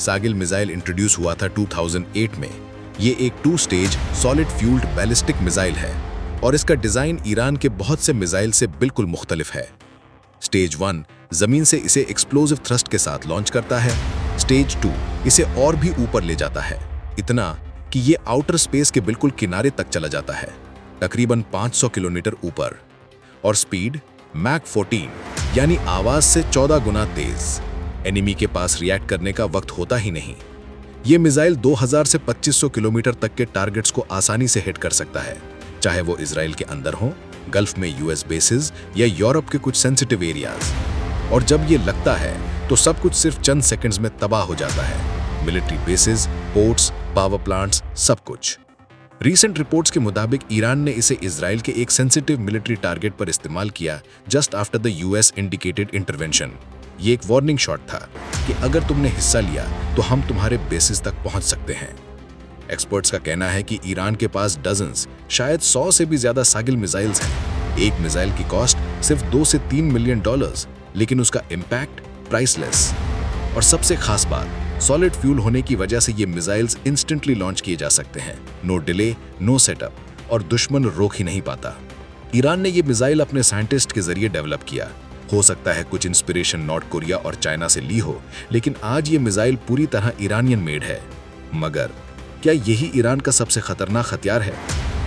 सागिल missile introduce हुआ था 2008 में। ये एक 2 stage solid fuelled ballistic missile है और इसका डिजाइन ईरान के बहुत से मिसाइल से बिल्कुल मुख्तलिफ है। स्टेज 1 जमीन से इसे एक्सप्लोजिव थ्रस्ट के साथ लॉन्च करता है। स्टेज 2 इसे और भी ऊपर ले जाता है, इतना कि ये आउटर स्पेस के बिल्कुल किनारे तक चला जाता है, तकरीबन 500 किलोमीटर ऊपर। और स्पीड मैक 14 यानी आवाज से 14 गुना तेज। एनिमी के पास रिएक्ट करने का वक्त होता ही नहीं। ये मिसाइल 2000 से 2500 किलोमीटर तक के टारगेट्स को आसानी से हिट कर सकता है, चाहे वो इजराइल के अंदर हो, गल्फ में यूएस बेसिस या यूरोप के कुछ सेंसिटिव एरियाज। और जब ये लगता है तो सब कुछ सिर्फ चंद सेकंड्स में तबाह हो जाता है। Military bases, ports, power plants, सब कुछ। रीसेंट रिपोर्ट्स के मुताबिक ईरान ने इसे इजराइल के एक सेंसिटिव मिलिट्री टारगेट पर इस्तेमाल किया just after the US indicated intervention. ये एक वार्निंग शॉट था कि अगर तुमने हिस्सा लिया तो हम तुम्हारे बेसिस तक पहुंच सकते हैं। एक्सपर्ट्स का कहना है कि ईरान के पास डजन्स, शायद 100 से भी ज्यादा सागिल मिसाइल्स हैं। एक मिसाइल की कॉस्ट सिर्फ 2 से 3 मिलियन डॉलर्स, लेकिन उसका इम्पैक्ट प्राइसलेस। और सबसे खास बात, सॉलिड फ्यूल होने की वजह से ये मिसाइल्स इंस्टेंटली लॉन्च किए जा सकते हैं। नो डिले, नो सेटअप, और दुश्मन रोक ही नहीं पाता। ईरान ने ये मिसाइल अपने साइंटिस्ट के जरिए डेवलप किया। हो सकता है कुछ इंस्पिरेशन नॉर्थ कोरिया और चाइना से ली हो, लेकिन आज ये मिसाइल पूरी तरह ईरानियन मेड है। मगर क्या यही ईरान का सबसे खतरनाक हथियार है?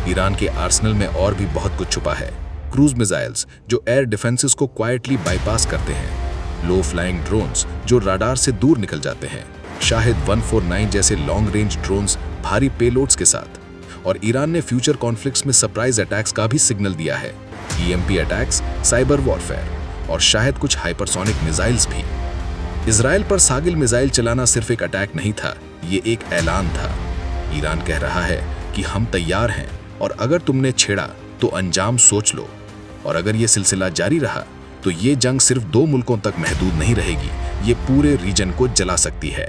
ईरान के आर्सेनल में और भी बहुत कुछ छुपा है। क्रूज मिसाइल्स जो एयर डिफेंसेस को क्वाइटली बाईपास करते हैं, लो फ्लाइंग ड्रोन्स जो रडार से दूर निकल जाते हैं, शाहिद 149 जैसे लॉन्ग रेंज ड्रोन्स भारी पेलोड्स के साथ। और ईरान ने फ्यूचर कॉन्फ्लिक्ट्स में सरप्राइज अटैक्स का भी सिग्नल दिया है। ईएमपी अटैक्स, साइबर वॉरफेयर और शायद कुछ हाइपरसोनिक मिसाइल्स भी। इजराइल पर सागिल मिसाइल चलाना सिर्फ एक अटैक नहीं था, ये एक ऐलान था। ईरान कह रहा है कि हम तैयार हैं और अगर तुमने छेड़ा तो अंजाम सोच लो। और अगर ये सिलसिला जारी रहा तो ये जंग सिर्फ 2 मुल्कों तक महदूद नहीं रहेगी, ये पूरे रीजन को जला सकती है।